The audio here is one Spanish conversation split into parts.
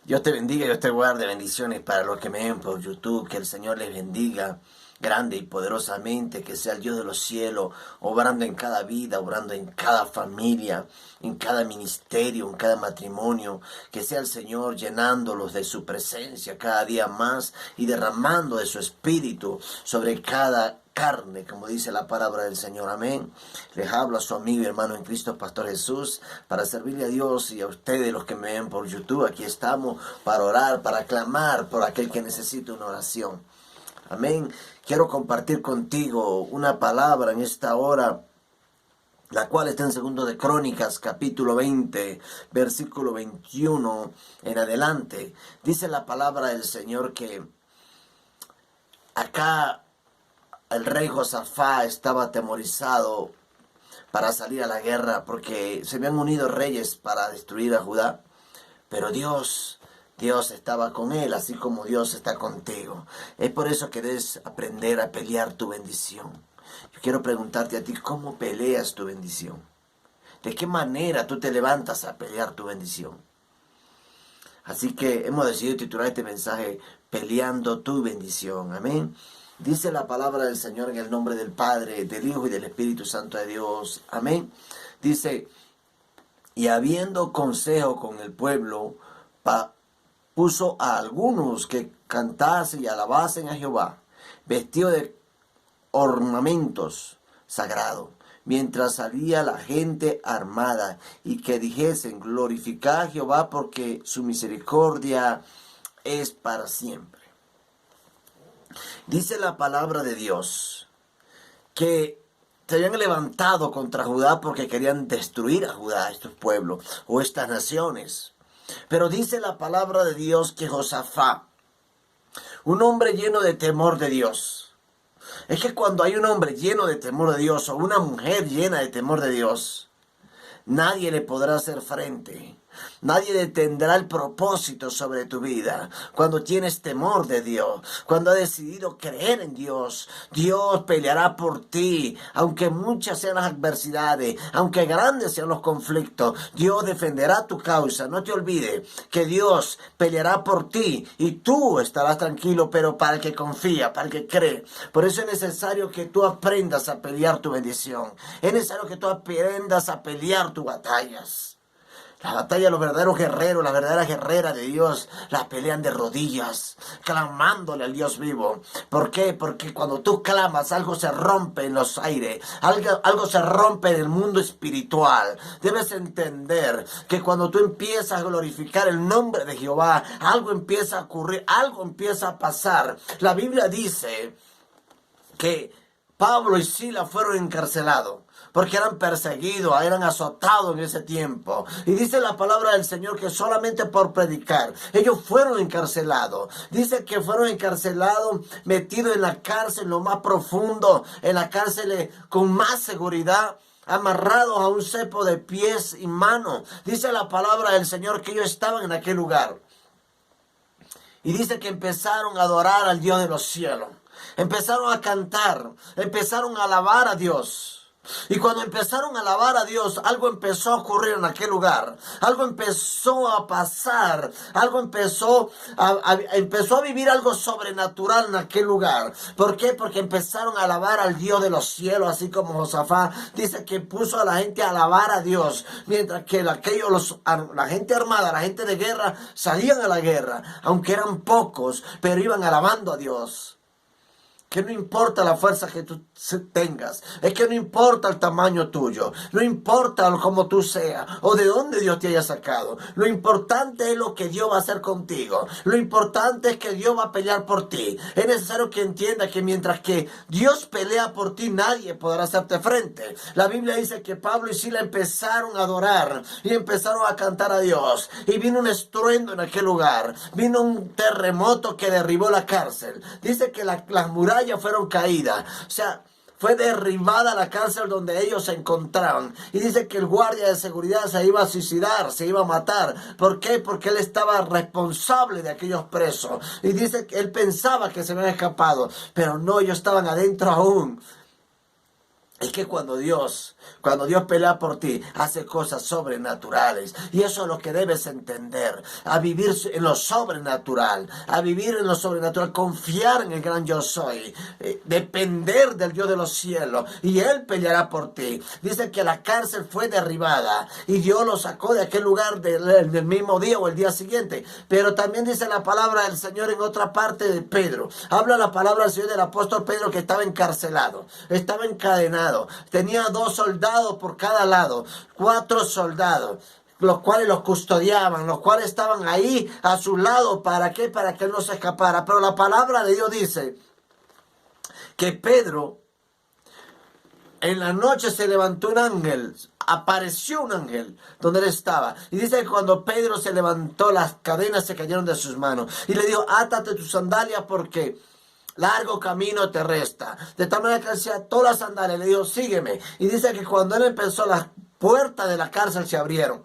Dios te bendiga, Dios te guarde, bendiciones para los que me ven por YouTube, que el Señor les bendiga grande y poderosamente, que sea el Dios de los cielos, obrando en cada vida, obrando en cada familia, en cada ministerio, en cada matrimonio, que sea el Señor llenándolos de su presencia cada día más y derramando de su espíritu sobre cada carne, como dice la palabra del Señor. Amén. Les hablo a su amigo y hermano en Cristo, Pastor Jesús, para servirle a Dios y a ustedes los que me ven por YouTube. Aquí estamos para orar, para clamar por aquel que necesita una oración. Amén. Quiero compartir contigo una palabra en esta hora, la cual está en 2 de Crónicas, capítulo 20, versículo 21 en adelante. Dice la palabra del Señor que acá el rey Josafat estaba atemorizado para salir a la guerra porque se habían unido reyes para destruir a Judá, pero Dios estaba con él, así como Dios está contigo. Es por eso que debes aprender a pelear tu bendición. Yo quiero preguntarte a ti, ¿cómo peleas tu bendición? ¿De qué manera tú te levantas a pelear tu bendición? Así que hemos decidido titular este mensaje, Peleando tu bendición. Amén. Dice la palabra del Señor en el nombre del Padre, del Hijo y del Espíritu Santo de Dios. Amén. Dice, y habiendo consejo con el pueblo, puso a algunos que cantasen y alabasen a Jehová, vestidos de ornamentos sagrados, mientras salía la gente armada, y que dijesen, glorificad a Jehová, porque su misericordia es para siempre. Dice la palabra de Dios que se habían levantado contra Judá porque querían destruir a Judá, estos pueblos o estas naciones. Pero dice la palabra de Dios que Josafat, un hombre lleno de temor de Dios. Es que cuando hay un hombre lleno de temor de Dios o una mujer llena de temor de Dios, nadie le podrá hacer frente. Nadie detendrá el propósito sobre tu vida. Cuando tienes temor de Dios, cuando has decidido creer en Dios, Dios peleará por ti. Aunque muchas sean las adversidades, aunque grandes sean los conflictos, Dios defenderá tu causa. No te olvides que Dios peleará por ti y tú estarás tranquilo, pero para el que confía, para el que cree. Por eso es necesario que tú aprendas a pelear tu bendición. Es necesario que tú aprendas a pelear tus batallas. La batalla de los verdaderos guerreros, las verdaderas guerreras de Dios, las pelean de rodillas, clamándole al Dios vivo. ¿Por qué? Porque cuando tú clamas, algo se rompe en los aires, algo se rompe en el mundo espiritual. Debes entender que cuando tú empiezas a glorificar el nombre de Jehová, algo empieza a ocurrir, algo empieza a pasar. La Biblia dice que Pablo y Silas fueron encarcelados porque eran perseguidos, eran azotados en ese tiempo. Y dice la palabra del Señor que solamente por predicar, ellos fueron encarcelados. Dice que fueron encarcelados, metidos en la cárcel, lo más profundo, en la cárcel con más seguridad, amarrados a un cepo de pies y manos. Dice la palabra del Señor que ellos estaban en aquel lugar. Y dice que empezaron a adorar al Dios de los cielos. Empezaron a cantar, empezaron a alabar a Dios. Y cuando empezaron a alabar a Dios, algo empezó a ocurrir en aquel lugar. Algo empezó a pasar. Algo empezó a vivir algo sobrenatural en aquel lugar. ¿Por qué? Porque empezaron a alabar al Dios de los cielos, así como Josafat dice que puso a la gente a alabar a Dios. Mientras que la gente armada, la gente de guerra, salían a la guerra. Aunque eran pocos, pero iban alabando a Dios. Que no importa la fuerza que tú tengas, es que no importa el tamaño tuyo, no importa cómo tú seas o de dónde Dios te haya sacado. Lo importante es lo que Dios va a hacer contigo. Lo importante es que Dios va a pelear por ti. Es necesario que entiendas que mientras que Dios pelea por ti, nadie podrá hacerte frente. La Biblia dice que Pablo y Silas empezaron a adorar y empezaron a cantar a Dios. Y vino un estruendo en aquel lugar. Vino un terremoto que derribó la cárcel. Dice que las murallas fueron caídas, o sea, fue derribada la cárcel donde ellos se encontraban. Y dice que el guardia de seguridad se iba a suicidar, se iba a matar. ¿Por qué? Porque él estaba responsable de aquellos presos. Y dice que él pensaba que se habían escapado, pero no, ellos estaban adentro aún. Es que cuando Dios Cuando Dios pelea por ti, hace cosas sobrenaturales. Y eso es lo que debes entender. A vivir en lo sobrenatural. A vivir en lo sobrenatural. Confiar en el gran yo soy. Depender del Dios de los cielos. Y Él peleará por ti. Dice que la cárcel fue derribada. Y Dios lo sacó de aquel lugar del mismo día o el día siguiente. Pero también dice la palabra del Señor en otra parte de Pedro. Habla la palabra del Señor del apóstol Pedro, que estaba encarcelado. Estaba encadenado. Tenía 2 soldados por cada lado, 4 soldados, los cuales los custodiaban, los cuales estaban ahí a su lado. ¿Para qué? Para que él no se escapara. Pero la palabra de Dios dice que Pedro, en la noche se levantó un ángel, apareció un ángel donde él estaba. Y dice que cuando Pedro se levantó, las cadenas se cayeron de sus manos. Y le dijo, átate tus sandalias porque largo camino te resta. De tal manera que él se ató las sandalias, le dijo, sígueme. Y dice que cuando él empezó, las puertas de la cárcel se abrieron.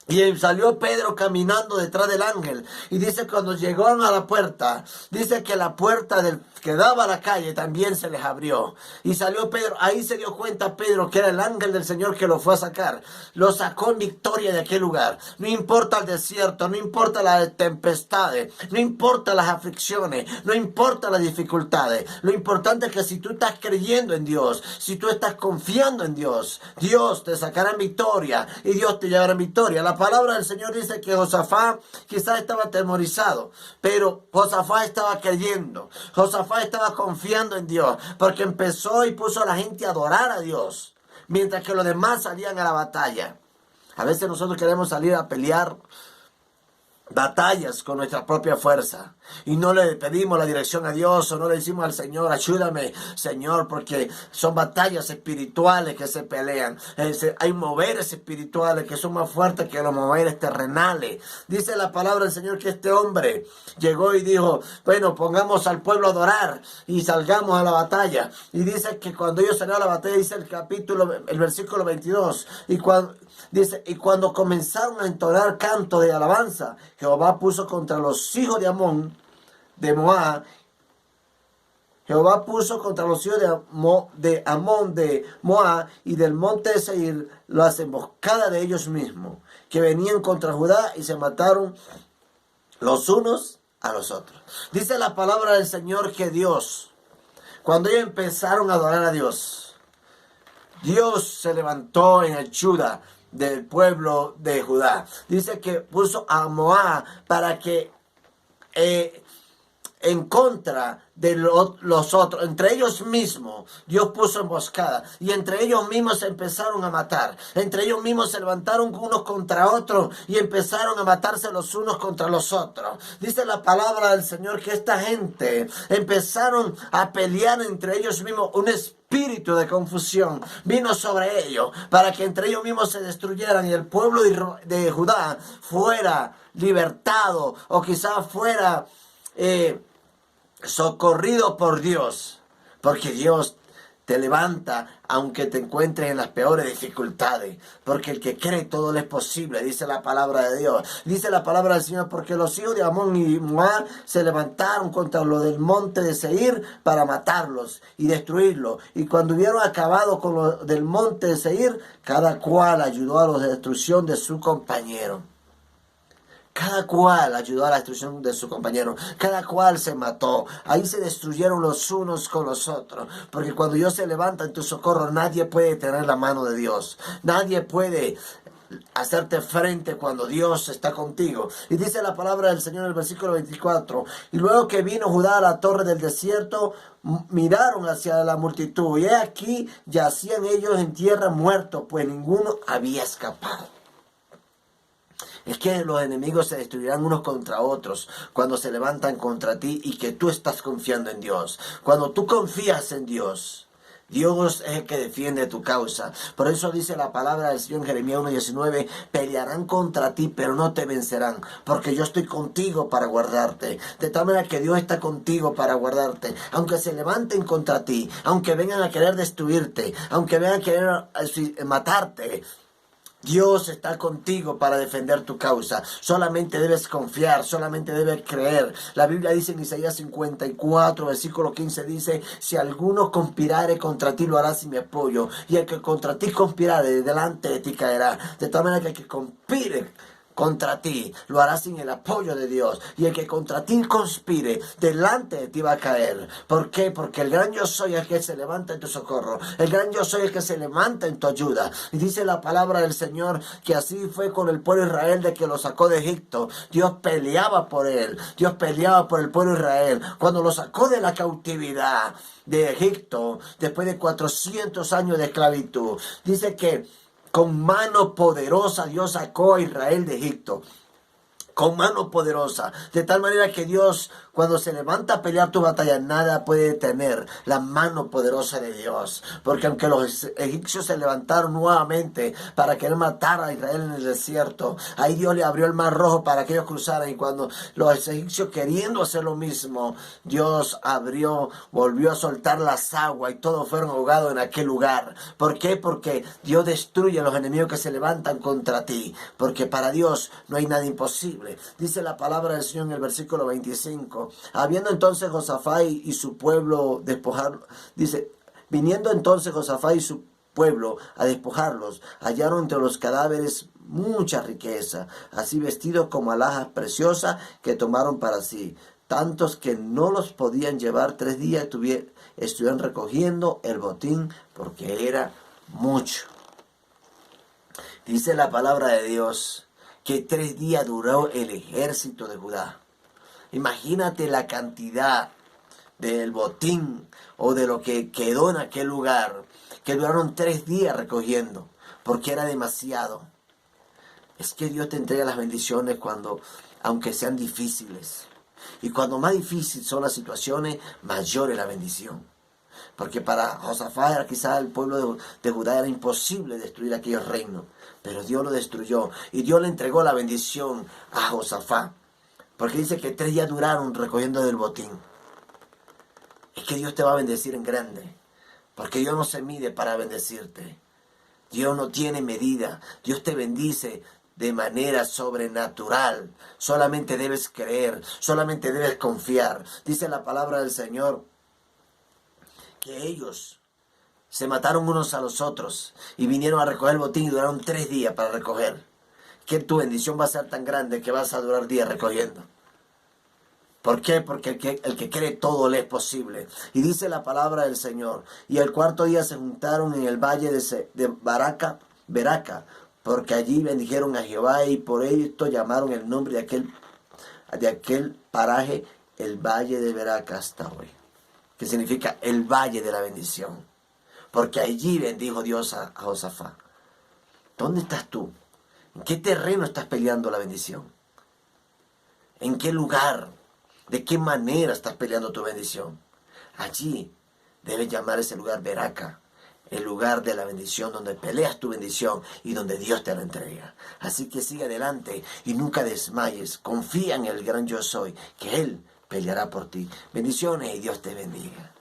Y salió Pedro caminando detrás del ángel. Y dice cuando llegaron a la puerta, dice que la puerta que daba a la calle también se les abrió. Y salió Pedro, ahí se dio cuenta Pedro que era el ángel del Señor que lo fue a sacar. Lo sacó en victoria de aquel lugar. No importa el desierto, no importa las tempestades, no importa las aflicciones, no importa las dificultades. Lo importante es que si tú estás creyendo en Dios, si tú estás confiando en Dios, Dios te sacará en victoria y Dios te llevará en victoria. La palabra del Señor dice que Josafat quizás estaba atemorizado, pero Josafat estaba creyendo. Josafat estaba confiando en Dios, porque empezó y puso a la gente a adorar a Dios, mientras que los demás salían a la batalla. A veces nosotros queremos salir a pelear batallas con nuestra propia fuerza y no le pedimos la dirección a Dios, o no le decimos al Señor, ayúdame Señor, porque son batallas espirituales que se pelean. Hay moveres espirituales que son más fuertes que los moveres terrenales. Dice la palabra del Señor que este hombre llegó y dijo, bueno, pongamos al pueblo a adorar y salgamos a la batalla. Y dice que cuando ellos salieron a la batalla, dice el versículo 22, y cuando comenzaron a entonar canto de alabanza, Jehová puso contra los hijos de Amón, de Moab, Jehová puso contra los hijos de Amón, de Moab y del monte de Seir las emboscadas de ellos mismos, que venían contra Judá y se mataron los unos a los otros. Dice la palabra del Señor que Dios, cuando ellos empezaron a adorar a Dios, Dios se levantó en ayuda del pueblo de Judá. Dice que puso a Moab para que en contra de los otros, entre ellos mismos, Dios puso emboscada, y entre ellos mismos se empezaron a matar, entre ellos mismos se levantaron unos contra otros y empezaron a matarse los unos contra los otros. Dice la palabra del Señor que esta gente empezaron a pelear entre ellos mismos. Un espíritu de confusión vino sobre ellos para que entre ellos mismos se destruyeran y el pueblo de Judá fuera libertado, o quizás fuera socorrido por Dios, porque Dios te levanta aunque te encuentres en las peores dificultades, porque el que cree todo le es posible, dice la palabra de Dios. Dice la palabra del Señor, porque los hijos de Amón y Moab se levantaron contra los del monte de Seir para matarlos y destruirlos, y cuando hubieron acabado con los del monte de Seir, cada cual ayudó a la destrucción de su compañero. Cada cual ayudó a la destrucción de su compañero. Cada cual se mató. Ahí se destruyeron los unos con los otros. Porque cuando Dios se levanta en tu socorro, nadie puede tener la mano de Dios. Nadie puede hacerte frente cuando Dios está contigo. Y dice la palabra del Señor en el versículo 24. Y luego que vino Judá a la torre del desierto, miraron hacia la multitud. Y he aquí yacían ellos en tierra muertos, pues ninguno había escapado. Es que los enemigos se destruirán unos contra otros cuando se levantan contra ti y que tú estás confiando en Dios. Cuando tú confías en Dios, Dios es el que defiende tu causa. Por eso dice la palabra del Señor en Jeremías 1:19, pelearán contra ti, pero no te vencerán, porque yo estoy contigo para guardarte. De tal manera que Dios está contigo para guardarte. Aunque se levanten contra ti, aunque vengan a querer destruirte, aunque vengan a querer matarte, Dios está contigo para defender tu causa. Solamente debes confiar, solamente debes creer. La Biblia dice en Isaías 54, versículo 15, dice: si alguno conspirare contra ti, lo hará sin mi apoyo. Y el que contra ti conspirare, delante de ti caerá. De tal manera que el que conspire contra ti, lo hará sin el apoyo de Dios. Y el que contra ti conspire, delante de ti va a caer. ¿Por qué? Porque el gran yo soy el que se levanta en tu socorro. El gran yo soy el que se levanta en tu ayuda. Y dice la palabra del Señor que así fue con el pueblo de Israel de que lo sacó de Egipto. Dios peleaba por él. Dios peleaba por el pueblo de Israel. Cuando lo sacó de la cautividad de Egipto, después de 400 años de esclavitud, dice que con mano poderosa Dios sacó a Israel de Egipto. Con mano poderosa, de tal manera que Dios, cuando se levanta a pelear tu batalla, nada puede detener la mano poderosa de Dios. Porque aunque los egipcios se levantaron nuevamente para querer matar a Israel en el desierto, ahí Dios le abrió el mar rojo para que ellos cruzaran. Y cuando los egipcios queriendo hacer lo mismo, Dios volvió a soltar las aguas y todos fueron ahogados en aquel lugar. ¿Por qué? Porque Dios destruye a los enemigos que se levantan contra ti. Porque para Dios no hay nada imposible. Dice la palabra del Señor en el versículo 25. Habiendo entonces Josafat y su pueblo despojarlo, dice, viniendo entonces Josafat y su pueblo a despojarlos, hallaron entre los cadáveres mucha riqueza, así vestidos como alhajas preciosas que tomaron para sí, tantos que no los podían llevar 3 días, estuvieron recogiendo el botín porque era mucho. Dice la palabra de Dios que 3 días duró el ejército de Judá. Imagínate la cantidad del botín o de lo que quedó en aquel lugar, que duraron 3 días recogiendo, porque era demasiado. Es que Dios te entrega las bendiciones aunque sean difíciles. Y cuando más difíciles son las situaciones, mayor es la bendición. Porque para Josafat, quizás el pueblo de Judá, era imposible destruir aquellos reinos. Pero Dios lo destruyó. Y Dios le entregó la bendición a Josafat. Porque dice que 3 días duraron recogiendo del botín. Es que Dios te va a bendecir en grande. Porque Dios no se mide para bendecirte. Dios no tiene medida. Dios te bendice de manera sobrenatural. Solamente debes creer. Solamente debes confiar. Dice la palabra del Señor que ellos se mataron unos a los otros y vinieron a recoger el botín y duraron 3 días para recoger. Que tu bendición va a ser tan grande que vas a durar días recogiendo. ¿Por qué? Porque el que cree todo le es posible. Y dice la palabra del Señor: y el 4.º día se juntaron en el valle de Beraca, porque allí bendijeron a Jehová, y por esto llamaron el nombre de aquel paraje el valle de Beraca hasta hoy. Que significa el valle de la bendición. Porque allí bendijo Dios a Josafat. ¿Dónde estás tú? ¿En qué terreno estás peleando la bendición? ¿En qué lugar? ¿De qué manera estás peleando tu bendición? Allí debes llamar ese lugar Beraca, el lugar de la bendición, donde peleas tu bendición y donde Dios te la entrega. Así que sigue adelante y nunca desmayes. Confía en el gran yo soy, que Él peleará por ti. Bendiciones y Dios te bendiga.